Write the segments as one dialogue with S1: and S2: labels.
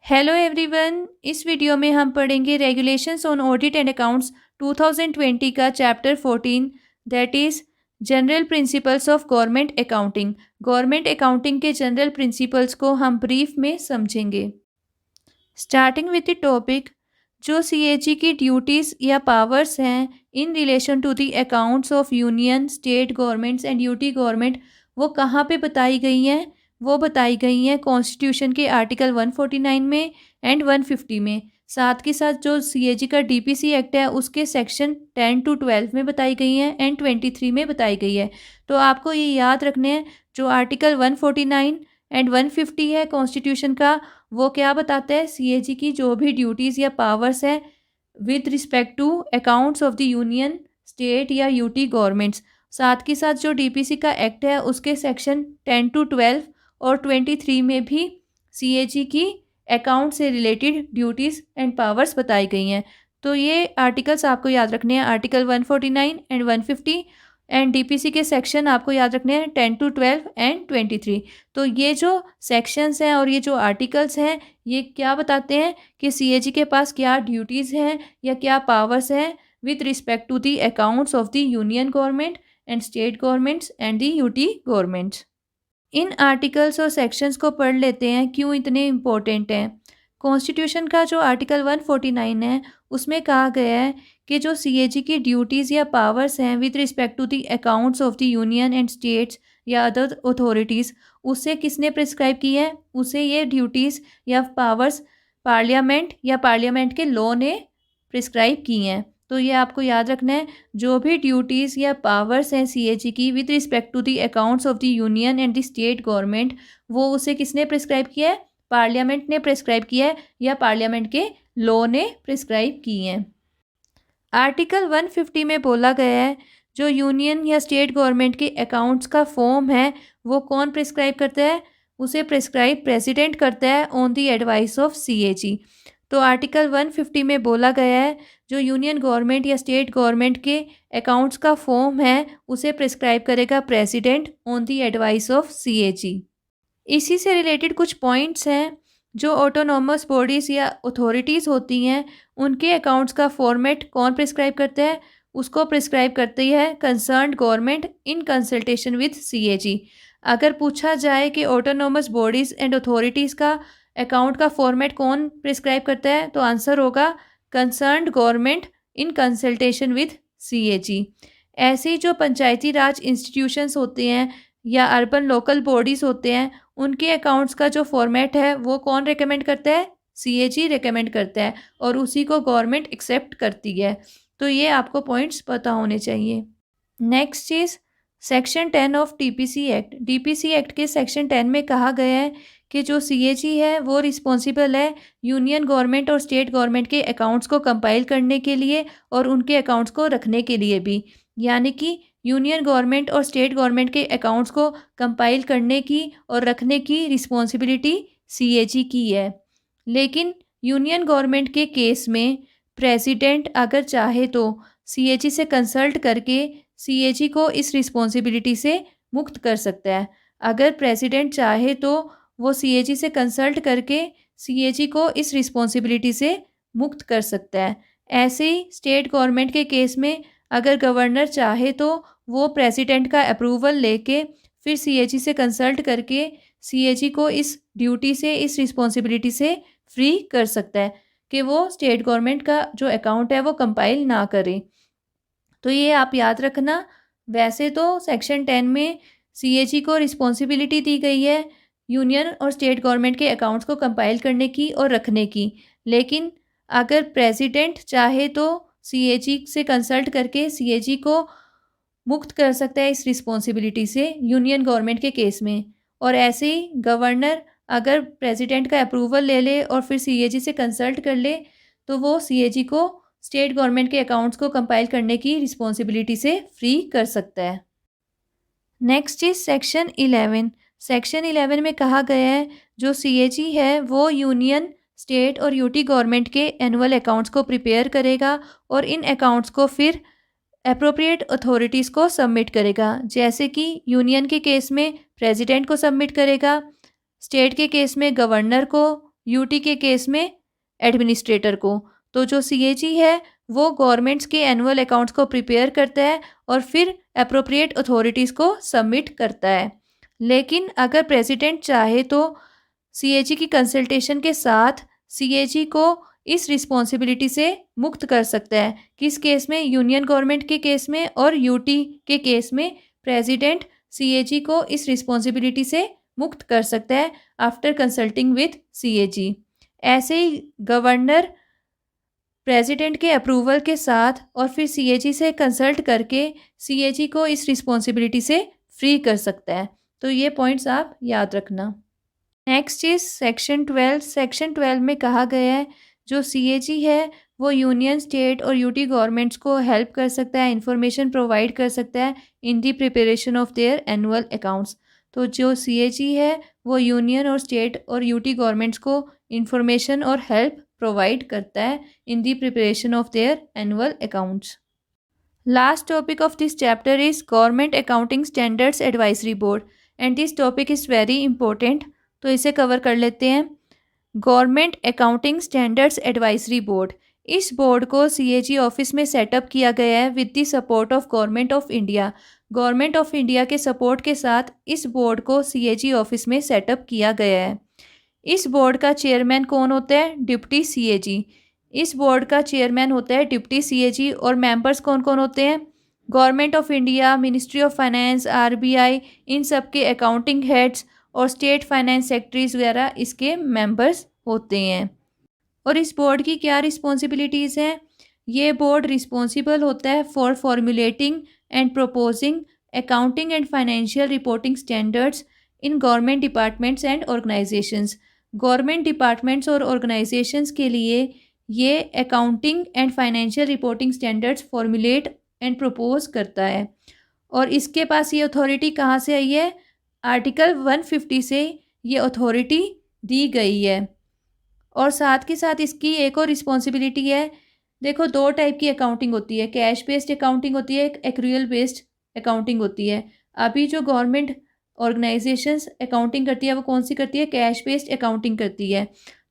S1: Hello everyone. इस video में हम पढ़ेंगे regulations on audit and accounts 2020 का chapter 14, that is general principles of government accounting. Government accounting के जनरल प्रिंसिपल्स को हम ब्रीफ में समझेंगे। स्टार्टिंग विद द टॉपिक, जो सीएजी की ड्यूटीज़ या पावर्स हैं in relation to the accounts of union, state governments and UT government, वो कहाँ पे बताई गई हैं? वो बताई गई हैं कॉन्स्टिट्यूशन के आर्टिकल 149 में एंड 150 में। साथ के साथ जो सीएजी का डीपीसी एक्ट है उसके सेक्शन 10 to 12 में बताई गई हैं एंड 23 में बताई गई है। तो आपको ये याद रखने हैं, जो आर्टिकल 149 एंड 150 है कॉन्स्टिट्यूशन का, वो क्या बताता है? सीएजी की जो भी ड्यूटीज़ या पावर्स हैं with respect to accounts of the union, state या यूटी गवर्नमेंट्स। साथ के साथ जो डीपीसी का एक्ट है उसके सेक्शन 10 to 12 और 23 में भी सीएजी की अकाउंट से रिलेटेड ड्यूटीज़ एंड पावर्स बताई गई हैं। तो ये आर्टिकल्स आपको याद रखने हैं, आर्टिकल 149 एंड 150 एंड डीपीसी के सेक्शन आपको याद रखने हैं 10 to 12 एंड 23। तो ये जो सेक्शंस हैं और ये जो आर्टिकल्स हैं, ये क्या बताते हैं कि सीएजी के पास क्या ड्यूटीज़ हैं या क्या पावर्स हैं with respect to the accounts of the union government and state governments and the UT governments. इन आर्टिकल्स और सेक्शंस को पढ़ लेते हैं, क्यों इतने इम्पोर्टेंट हैं। कॉन्स्टिट्यूशन का जो आर्टिकल 149 है उसमें कहा गया है कि जो सीएजी की ड्यूटीज़ या पावर्स हैं with respect to the accounts of the union and states या अदर अथॉरिटीज़, उससे किसने प्रिस्क्राइब की है? उसे ये ड्यूटीज़ या पावर्स पार्लियामेंट या पार्लियामेंट के लॉ ने प्रिस्क्राइब की हैं। तो ये आपको याद रखना है, जो भी ड्यूटीज़ या पावर्स हैं सीएजी की with respect to the accounts of the union and the state government, वो उसे किसने प्रिस्क्राइब किया है? पार्लियामेंट ने प्रिस्क्राइब किया है या पार्लियामेंट के लॉ ने प्रिस्क्राइब की हैं। आर्टिकल 150 में बोला गया है, जो यूनियन या स्टेट गवर्नमेंट के अकाउंट्स का फॉर्म है वो कौन प्रिस्क्राइब करता है? उसे प्रिस्क्राइब प्रेसिडेंट करता है on the advice of CAG. तो आर्टिकल 150 में बोला गया है, जो यूनियन गवर्नमेंट या स्टेट गवर्नमेंट के अकाउंट्स का फॉर्म है उसे प्रिस्क्राइब करेगा president on the advice of CAG. इसी से रिलेटेड कुछ पॉइंट्स हैं, जो ऑटोनॉमस बॉडीज़ या अथॉरिटीज़ होती हैं उनके अकाउंट्स का फॉर्मेट कौन प्रिस्क्राइब करता है? उसको प्रिस्क्राइब करती है concerned government in consultation with CAG. अगर पूछा जाए कि ऑटोनॉमस बॉडीज़ एंड अथॉरिटीज़ का अकाउंट का फॉर्मेट कौन प्रिस्क्राइब करता है, तो आंसर होगा concerned government in consultation with CAG. ऐसे ही जो पंचायती राज इंस्टीट्यूशंस होते हैं या अर्बन लोकल बॉडीज़ होते हैं, उनके अकाउंट्स का जो फॉर्मेट है वो कौन रिकमेंड करता है? सीएजी रिकमेंड करता है और उसी को गवर्नमेंट एक्सेप्ट करती है। तो ये आपको पॉइंट्स पता होने चाहिए। Next cheese, section 10 of DPC act. DPC act के सेक्शन 10 में कहा गया है कि जो सीएजी है वो रिस्पॉन्सिबल है यूनियन गवर्नमेंट और स्टेट गवर्नमेंट के अकाउंट्स को कंपाइल करने के लिए और उनके अकाउंट्स को रखने के लिए भी। यानी कि यूनियन गवर्नमेंट और स्टेट गवर्नमेंट के अकाउंट्स को कंपाइल करने की और रखने की रिस्पॉन्सिबिलिटी सीएजी की है। लेकिन यूनियन गवर्नमेंट के केस में प्रेसिडेंट अगर चाहे तो सीएजी से कंसल्ट करके सीएजी को इस रिस्पॉन्सिबिलिटी से मुक्त कर सकता है। अगर प्रेसिडेंट चाहे तो वो सीएजी से कंसल्ट करके सीएजी को इस रिस्पॉन्सिबिलिटी से मुक्त कर सकता है। ऐसे ही स्टेट गवर्नमेंट के केस में अगर गवर्नर चाहे तो वो प्रेसिडेंट का अप्रूवल लेके फिर सीएजी से कंसल्ट करके सीएजी को इस ड्यूटी से, इस रिस्पॉन्सिबिलिटी से फ्री कर सकता है कि वो स्टेट गवर्नमेंट का जो अकाउंट है वो कंपाइल ना करे। तो ये आप याद रखना। वैसे तो सेक्शन 10 में सीएजी को रिस्पॉन्सिबिलिटी दी गई है यूनियन और स्टेट गवर्नमेंट के अकाउंट्स को कंपाइल करने की और रखने की, लेकिन अगर प्रेसिडेंट चाहे तो सीएजी से कंसल्ट करके सीएजी को मुक्त कर सकता है इस रिस्पॉन्सिबिलिटी से यूनियन गवर्नमेंट के केस में। और ऐसे ही गवर्नर अगर प्रेसिडेंट का अप्रूवल ले ले और फिर सीएजी से कंसल्ट कर ले तो वो सीएजी को स्टेट गवर्नमेंट के अकाउंट्स को कंपाइल करने की रिस्पॉन्सिबिलिटी से फ्री कर सकता है। Next is section 11। सेक्शन 11 में कहा गया है, जो सीएजी है वो यूनियन, स्टेट और यूटी गवर्नमेंट के एनुअल अकाउंट्स को प्रिपेयर करेगा और इन अकाउंट्स को फिर एप्रोप्रिएट अथॉरिटीज़ को सबमिट करेगा। जैसे कि यूनियन के केस में प्रेसिडेंट को सबमिट करेगा, स्टेट के केस में गवर्नर को यूटी के केस में एडमिनिस्ट्रेटर को। तो जो सीएजी है वो गवर्नमेंट्स के एनुअल अकाउंट्स को प्रिपेयर करता है और फिर अप्रोप्रिएट अथॉरिटीज़ को सबमिट करता है। लेकिन अगर प्रेसिडेंट चाहे तो सीएजी की कंसल्टेशन के साथ सीएजी को इस रिस्पॉन्सिबिलिटी से मुक्त कर सकता है। किस केस में? यूनियन गवर्नमेंट के केस में और यूटी के केस में प्रेसिडेंट सीएजी को इस रिस्पॉन्सिबिलिटी से मुक्त कर सकता है आफ्टर कंसल्टिंग विद सीएजी। ऐसे ही गवर्नर प्रेसिडेंट के अप्रूवल के साथ और फिर सीएजी से कंसल्ट करके सीएजी को इस रिस्पॉन्सिबिलिटी से फ्री कर सकता है। तो ये पॉइंट्स आप याद रखना। Next is section 12। सेक्शन 12 में कहा गया है जो सीएजी है वो यूनियन, स्टेट और यूटी गवर्नमेंट्स को हेल्प कर सकता है, इंफॉर्मेशन प्रोवाइड कर सकता है in the preparation of their annual accounts. तो जो सीएजी है वो यूनियन और स्टेट और यूटी गवर्नमेंट्स को इंफॉर्मेशन और हेल्प प्रोवाइड करता है in the preparation of their annual accounts. Last topic of this chapter is government accounting standards advisory board and this topic is very important. तो इसे cover कर लेते हैं। Government accounting standards advisory board, इस board को CAG office में setup किया गया है with the support of government of India. Government of India के सपोर्ट के साथ इस बोर्ड को सीएजी ऑफिस में सेटअप किया गया है। इस बोर्ड का चेयरमैन कौन होता है? Deputy CAG. इस बोर्ड का चेयरमैन होता है डिप्टी सीएजी और मेंबर्स कौन कौन होते हैं? Government of India, ministry of finance, RBI, इन सब के अकाउंटिंग हेड्स और स्टेट फाइनेंस सेक्रेटरीज वगैरह इसके मेंबर्स होते हैं। और इस बोर्ड की क्या रिस्पॉन्सिबिलिटीज़ हैं? ये बोर्ड रिस्पॉन्सिबल होता है for formulating and proposing accounting and financial reporting standards in government departments and organisations. Government departments और ऑर्गेनाइजेशंस के लिए ये accounting and financial reporting standards formulate and propose करता है। और इसके पास ये अथॉरिटी कहाँ से आई है? आर्टिकल 150 से ये अथॉरिटी दी गई है। और साथ के साथ इसकी एक और रिस्पॉन्सिबिलिटी है। देखो, दो टाइप की अकाउंटिंग होती है, कैश बेस्ड अकाउंटिंग होती है, एक एक्रूअल बेस्ड अकाउंटिंग होती है। अभी जो गवर्नमेंट ऑर्गेनाइजेशंस अकाउंटिंग करती है वो कौन सी करती है? कैश बेस्ड अकाउंटिंग करती है।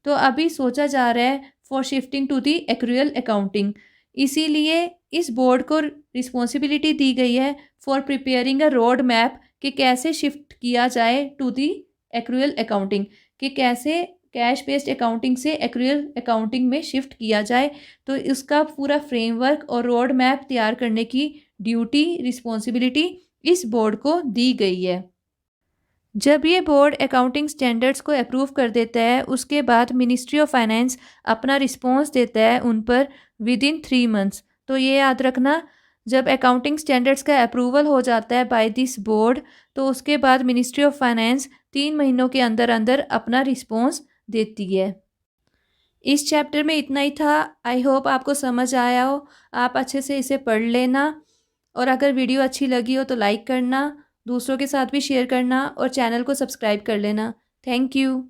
S1: तो अभी सोचा जा रहा है for shifting to the accrual accounting. इसीलिए इस बोर्ड को रिस्पॉन्सिबिलिटी दी गई है for preparing a road map कि कैसे शिफ्ट किया जाए टू दी एक्रूअल अकाउंटिंग, कि कैसे कैश बेस्ड अकाउंटिंग से एक्रूअल अकाउंटिंग में शिफ्ट किया जाए। तो इसका पूरा फ्रेमवर्क और रोड मैप तैयार करने की ड्यूटी, रिस्पॉन्सिबिलिटी इस बोर्ड को दी गई है। जब ये बोर्ड अकाउंटिंग स्टैंडर्ड्स को अप्रूव कर देता है उसके बाद मिनिस्ट्री ऑफ फाइनेंस अपना रिस्पॉन्स देता है उन पर विद इन 3 मंथ्स। तो ये याद रखना, जब अकाउंटिंग स्टैंडर्ड्स का अप्रूवल हो जाता है बाय दिस बोर्ड तो उसके बाद मिनिस्ट्री ऑफ फाइनेंस 3 महीनों के अंदर अंदर अपना रिस्पॉन्स देती है। इस चैप्टर में इतना ही था। आई होप आपको समझ आया हो। आप अच्छे से इसे पढ़ लेना और अगर वीडियो अच्छी लगी हो तो लाइक करना, दूसरों के साथ भी शेयर करना और चैनल को सब्सक्राइब कर लेना। Thank you.